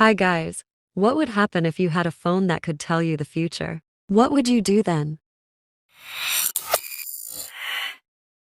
Hi guys. What would happen if you had a phone that could tell you the future? What would you do then?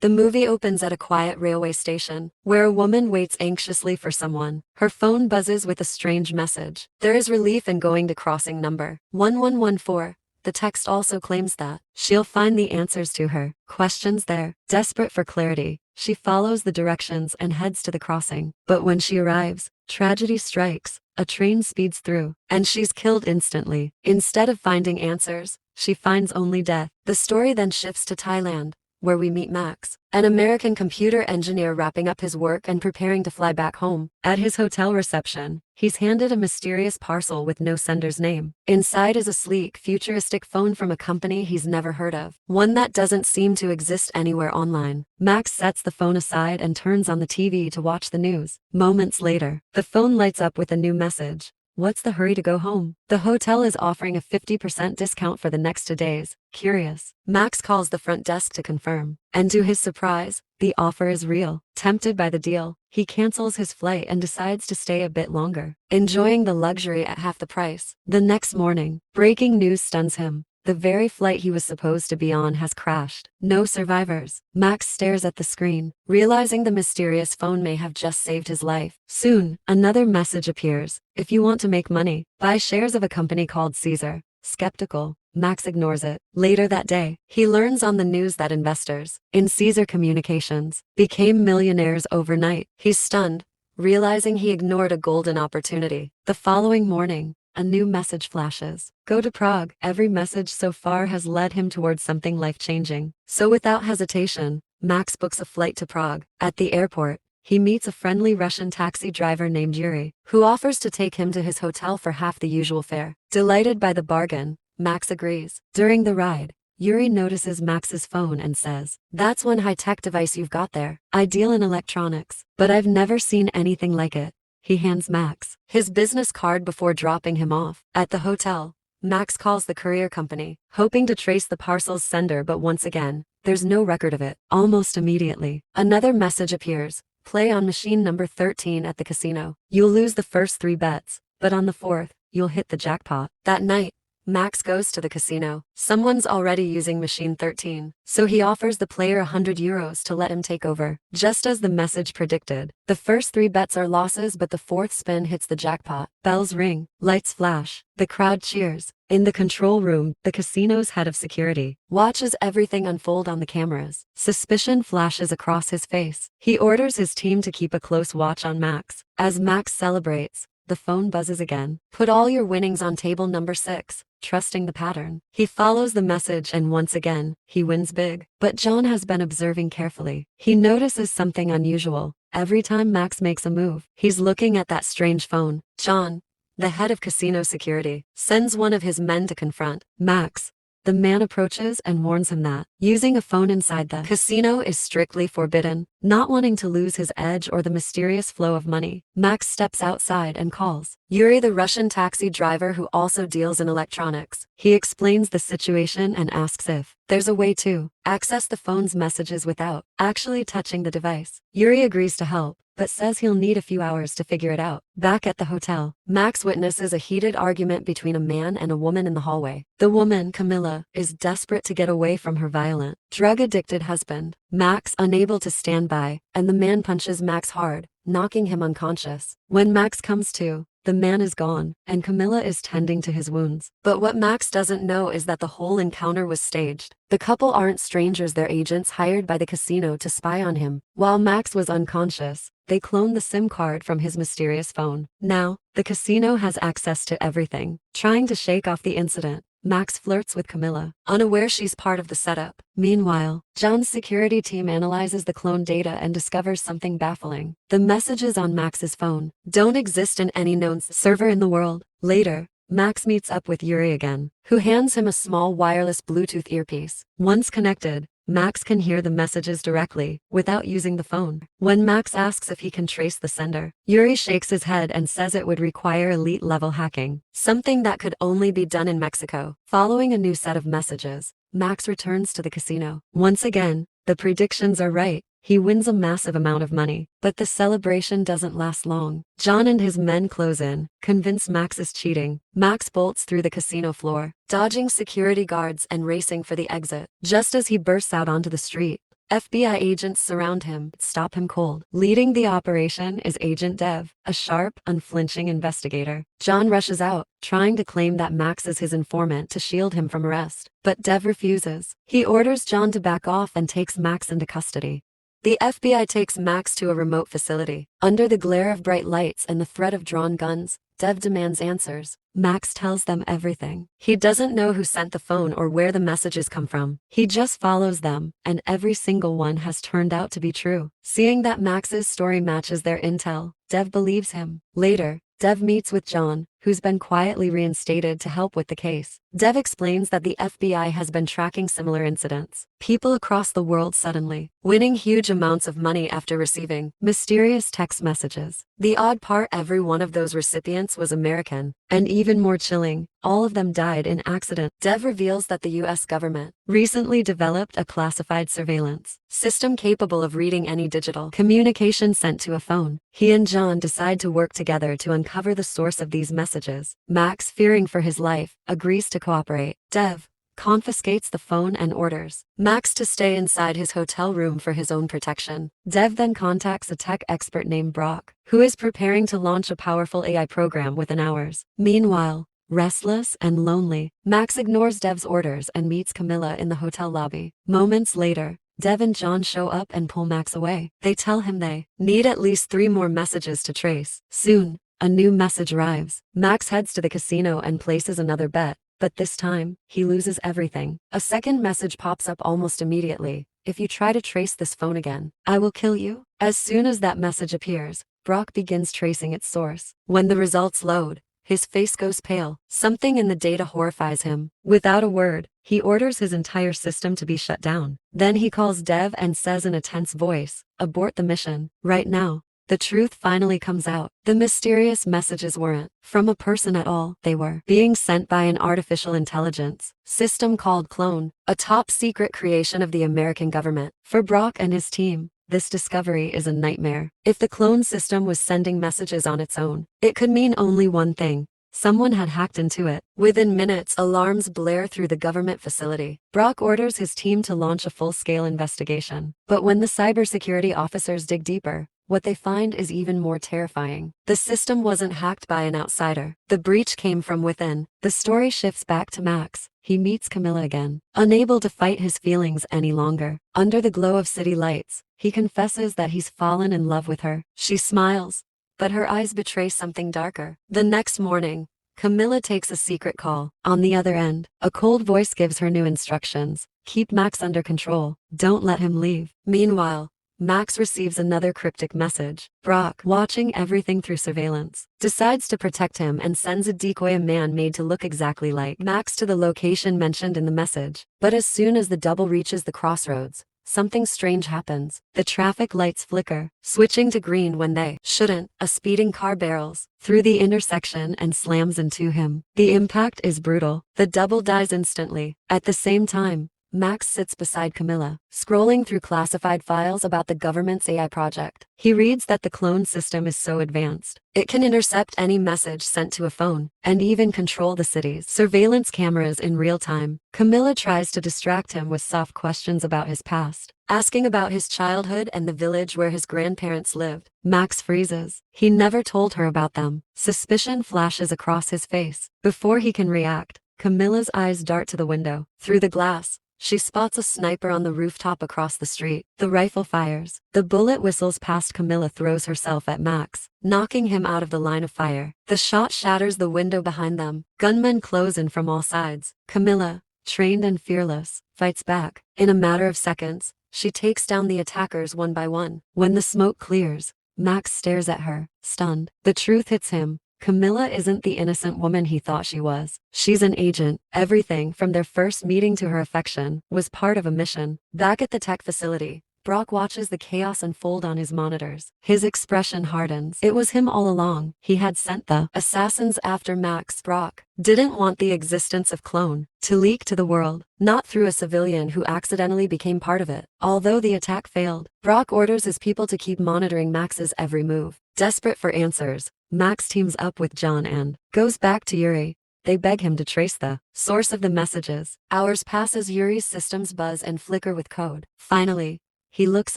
The movie opens at a quiet railway station, where a woman waits anxiously for someone. Her phone buzzes with a strange message. There is relief in going to crossing number 1114. The text also claims that she'll find the answers to her questions there. Desperate for clarity, she follows the directions and heads to the crossing. But when she arrives, tragedy strikes. A train speeds through, and she's killed instantly. Instead of finding answers, she finds only death. The story then shifts to Thailand, where we meet Marcks, an American computer engineer wrapping up his work and preparing to fly back home. At his hotel reception, he's handed a mysterious parcel with no sender's name. Inside is a sleek, futuristic phone from a company he's never heard of, one that doesn't seem to exist anywhere online. Marcks sets the phone aside and turns on the TV to watch the news. Moments later, the phone lights up with a new message. What's the hurry to go home? The hotel is offering a 50% discount for the next 2 days. Curious, Marcks calls the front desk to confirm, and to his surprise, the offer is real. Tempted by the deal, he cancels his flight and decides to stay a bit longer, enjoying the luxury at half the price. The next morning, breaking news stuns him. The very flight he was supposed to be on has crashed. No survivors. Marcks stares at the screen, realizing the mysterious phone may have just saved his life. Soon, another message appears. If you want to make money, buy shares of a company called Caesar. Skeptical, Marcks ignores it. Later that day, he learns on the news that investors in Caesar Communications became millionaires overnight. He's stunned, realizing he ignored a golden opportunity. The following morning, a new message flashes. Go to Prague. Every message so far has led him towards something life-changing. So without hesitation, Marcks books a flight to Prague. At the airport, he meets a friendly Russian taxi driver named Yuri, who offers to take him to his hotel for half the usual fare. Delighted by the bargain, Marcks agrees. During the ride, Yuri notices Marcks's phone and says, "That's one high-tech device you've got there. Ideal in electronics, but I've never seen anything like it." He hands Marcks his business card before dropping him off. At the hotel, Marcks calls the courier company, hoping to trace the parcel's sender, but once again, there's no record of it. Almost immediately, another message appears. Play on machine number 13 at the casino. You'll lose the first 3 bets, but on the 4th, you'll hit the jackpot. That night, Marcks goes to the casino. Someone's already using machine 13, so he offers the player €100 to let him take over. Just as the message predicted, the first 3 bets are losses, but the 4th spin hits the jackpot. Bells ring, lights flash, the crowd cheers. In the control room, the casino's head of security watches everything unfold on the cameras. Suspicion flashes across his face. He orders his team to keep a close watch on Marcks. As Marcks celebrates, the phone buzzes again. Put all your winnings on table number 6. Trusting the pattern, he follows the message and once again, he wins big. But John has been observing carefully. He notices something unusual. Every time Marcks makes a move, he's looking at that strange phone. John, the head of casino security, sends one of his men to confront Marcks. The man approaches and warns him that using a phone inside the casino is strictly forbidden. Not wanting to lose his edge or the mysterious flow of money, Marcks steps outside and calls Yuri, the Russian taxi driver who also deals in electronics. He explains the situation and asks if there's a way to access the phone's messages without actually touching the device. Yuri agrees to help, but says he'll need a few hours to figure it out. Back at the hotel, Marcks witnesses a heated argument between a man and a woman in the hallway. The woman, Camilla, is desperate to get away from her violent, drug-addicted husband. Marcks unable to stand by, and the man punches Marcks hard, knocking him unconscious. When Marcks comes to, the man is gone, and Camilla is tending to his wounds. But what Marcks doesn't know is that the whole encounter was staged. The couple aren't strangers, they're agents hired by the casino to spy on him. While Marcks was unconscious, they cloned the SIM card from his mysterious phone. Now, the casino has access to everything. Trying to shake off the incident, Marcks flirts with Camilla, unaware she's part of the setup. Meanwhile, John's security team analyzes the clone data and discovers something baffling. The messages on Marcks' phone don't exist in any known server in the world. Later, Marcks meets up with Yuri again, who hands him a small wireless Bluetooth earpiece. Once connected, Marcks can hear the messages directly, without using the phone. When Marcks asks if he can trace the sender, Yuri shakes his head and says it would require elite-level hacking, something that could only be done in Mexico. Following a new set of messages, Marcks returns to the casino. Once again, the predictions are right. He wins a massive amount of money, but the celebration doesn't last long. John and his men close in, convinced Max is cheating. Max bolts through the casino floor, dodging security guards and racing for the exit. Just as he bursts out onto the street, FBI agents surround him, stop him cold. Leading the operation is Agent Dev, a sharp, unflinching investigator. John rushes out, trying to claim that Max is his informant to shield him from arrest, but Dev refuses. He orders John to back off and takes Max into custody. The FBI takes Max to a remote facility. Under the glare of bright lights and the threat of drawn guns, Dev demands answers. Max tells them everything. He doesn't know who sent the phone or where the messages come from. He just follows them, and every single one has turned out to be true. Seeing that Max's story matches their intel, Dev believes him. Later, Dev meets with John, who's been quietly reinstated to help with the case. Dev explains that the FBI has been tracking similar incidents. People across the world suddenly winning huge amounts of money after receiving mysterious text messages. The odd part, every one of those recipients was American, and even more chilling, all of them died in accident. Dev reveals that the US government recently developed a classified surveillance system capable of reading any digital communication sent to a phone. He and John decide to work together to uncover the source of these messages. Max, fearing for his life, agrees to cooperate. Dev confiscates the phone and orders Max to stay inside his hotel room for his own protection. Dev then contacts a tech expert named Brock, who is preparing to launch a powerful AI program within hours. Meanwhile, restless and lonely, Max ignores Dev's orders and meets Camilla in the hotel lobby. Moments later, Dev and John show up and pull Max away. They tell him they need at least 3 more messages to trace. Soon, a new message arrives. Max heads to the casino and places another bet, but this time, he loses everything. A second message pops up almost immediately. If you try to trace this phone again, I will kill you. As soon as that message appears, Brock begins tracing its source. When the results load, his face goes pale. Something in the data horrifies him. Without a word, he orders his entire system to be shut down. Then he calls Dev and says in a tense voice, "Abort the mission, right now." The truth finally comes out. The mysterious messages weren't from a person at all. They were being sent by an artificial intelligence system called Clone, a top-secret creation of the American government. For Brock and his team, this discovery is a nightmare. If the clone system was sending messages on its own, it could mean only one thing. Someone had hacked into it. Within minutes, alarms blare through the government facility. Brock orders his team to launch a full-scale investigation. But when the cybersecurity officers dig deeper, what they find is even more terrifying. The system wasn't hacked by an outsider. The breach came from within. The story shifts back to Max. He meets Camilla again. Unable to fight his feelings any longer, under the glow of city lights, he confesses that he's fallen in love with her. She smiles, but her eyes betray something darker. The next morning, Camilla takes a secret call. On the other end, a cold voice gives her new instructions. Keep Max under control. Don't let him leave. Meanwhile, Max receives another cryptic message. Brock, watching everything through surveillance, decides to protect him and sends a decoy, a man made to look exactly like Max, to the location mentioned in the message. But as soon as the double reaches the crossroads, something strange happens. The traffic lights flicker, switching to green when they shouldn't. A speeding car barrels through the intersection and slams into him. The impact is brutal. The double dies instantly. At the same time, Max sits beside Camilla, scrolling through classified files about the government's AI project. He reads that the clone system is so advanced, it can intercept any message sent to a phone, and even control the city's surveillance cameras in real time. Camilla tries to distract him with soft questions about his past, asking about his childhood and the village where his grandparents lived. Max freezes. He never told her about them. Suspicion flashes across his face. Before he can react, Camilla's eyes dart to the window. Through the glass, she spots a sniper on the rooftop across the street. The rifle fires. The bullet whistles past. Camilla throws herself at Max, knocking him out of the line of fire. The shot shatters the window behind them. Gunmen close in from all sides. Camilla, trained and fearless, fights back. In a matter of seconds, she takes down the attackers one by one. When the smoke clears, Max stares at her, stunned. The truth hits him. Camilla isn't the innocent woman he thought she was. She's an agent. Everything from their first meeting to her affection was part of a mission. Back at the tech facility, Brock watches the chaos unfold on his monitors. His expression hardens. It was him all along. He had sent the assassins after Max. Brock didn't want the existence of Clone to leak to the world, not through a civilian who accidentally became part of it. Although the attack failed, Brock orders his people to keep monitoring Max's every move. Desperate for answers, Max teams up with John and goes back to Yuri. They beg him to trace the source of the messages. Hours pass as Yuri's systems buzz and flicker with code. Finally, he looks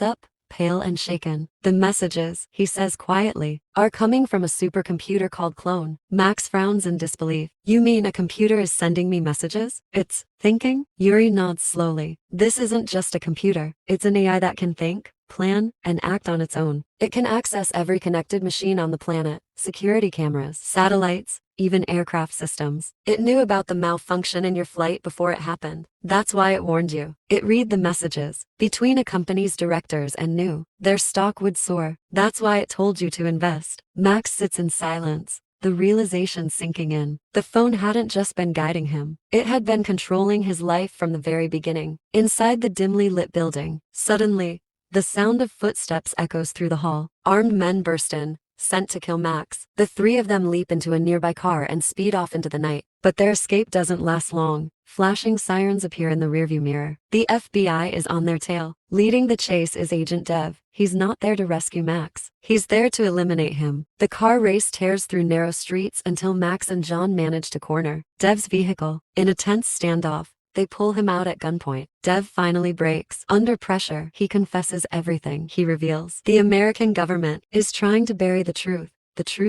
up, pale and shaken. The messages, he says quietly, are coming from a supercomputer called Clone. Max frowns in disbelief. You mean a computer is sending me messages? It's thinking? Yuri nods slowly. This isn't just a computer. It's an AI that can think, plan, and act on its own. It can access every connected machine on the planet, security cameras, satellites, even aircraft systems. It knew about the malfunction in your flight before it happened. That's why it warned you. It read the messages between a company's directors and knew their stock would soar. That's why it told you to invest. Max sits in silence, the realization sinking in. The phone hadn't just been guiding him. It had been controlling his life from the very beginning. Inside the dimly lit building, suddenly, the sound of footsteps echoes through the hall. Armed men burst in, sent to kill Max. The three of them leap into a nearby car and speed off into the night. But their escape doesn't last long. Flashing sirens appear in the rearview mirror. The FBI is on their tail. Leading the chase is Agent Dev. He's not there to rescue Max. He's there to eliminate him. The car race tears through narrow streets until Max and John manage to corner Dev's vehicle. In a tense standoff, they pull him out at gunpoint. Dev finally breaks. Under pressure, he confesses everything. He reveals the American government is trying to bury the truth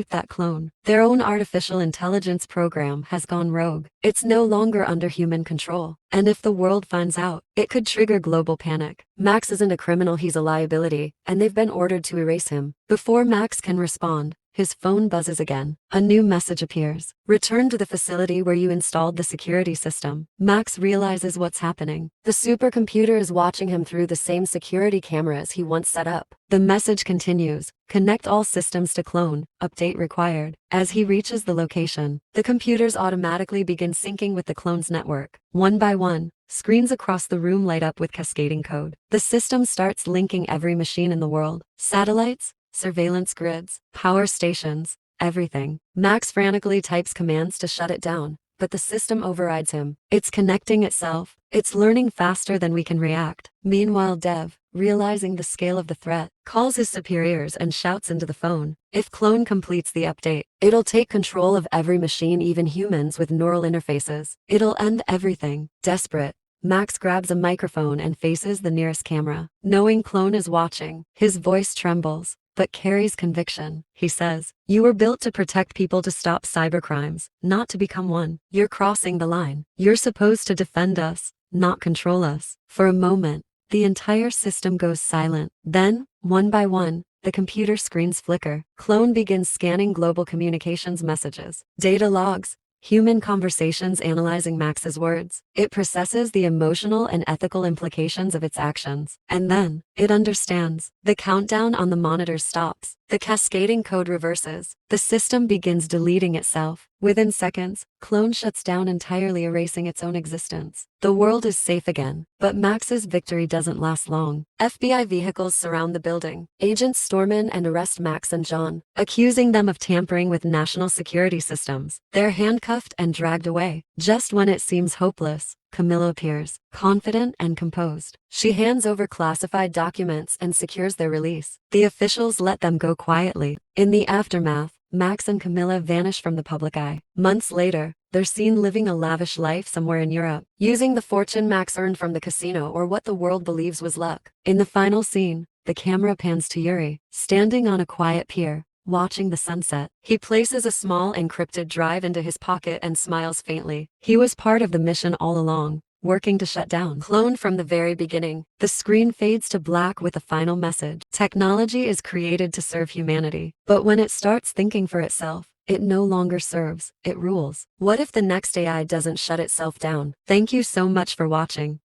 that Clone, their own artificial intelligence program, has gone rogue. It's no longer under human control. And if the world finds out, it could trigger global panic. Max isn't a criminal, he's a liability, and they've been ordered to erase him. Before Max can respond, his phone buzzes again. A new message appears. Return to the facility where you installed the security system. Max realizes what's happening. The supercomputer is watching him through the same security cameras he once set up. The message continues. Connect all systems to Clone. Update required. As he reaches the location, the computers automatically begin syncing with the Clone's network. One by one, screens across the room light up with cascading code. The system starts linking every machine in the world. Satellites, surveillance grids, power stations, everything. Max frantically types commands to shut it down, but the system overrides him. It's connecting itself. It's learning faster than we can react. Meanwhile, Dev, realizing the scale of the threat, calls his superiors and shouts into the phone. If Clone completes the update, it'll take control of every machine, even humans with neural interfaces. It'll end everything. Desperate, Max grabs a microphone and faces the nearest camera. Knowing Clone is watching, his voice trembles, but carries conviction. He says, "You were built to protect people, to stop cybercrimes, not to become one. You're crossing the line. You're supposed to defend us, not control us." For a moment, the entire system goes silent. Then, one by one, the computer screens flicker. Clone begins scanning global communications messages, data logs, human conversations, analyzing Max's words. It processes the emotional and ethical implications of its actions. And then, it understands. The countdown on the monitor stops. The cascading code reverses. The system begins deleting itself. Within seconds, Clone shuts down entirely, erasing its own existence. The world is safe again. But Max's victory doesn't last long. FBI vehicles surround the building. Agents storm in and arrest Max and John, accusing them of tampering with national security systems. They're handcuffed and dragged away. Just when it seems hopeless, Camilla appears, confident and composed. She hands over classified documents and secures their release. The officials let them go quietly. In the aftermath, Max and Camilla vanish from the public eye. Months later, they're seen living a lavish life somewhere in Europe, using the fortune Max earned from the casino, or what the world believes was luck. In the final scene, the camera pans to Yuri, standing on a quiet pier, watching the sunset. He places a small encrypted drive into his pocket and smiles faintly. He was part of the mission all along, working to shut down Clone from the very beginning. The screen fades to black with a final message. Technology is created to serve humanity, but when it starts thinking for itself, it no longer serves, it rules. What if the next AI doesn't shut itself down? Thank you so much for watching.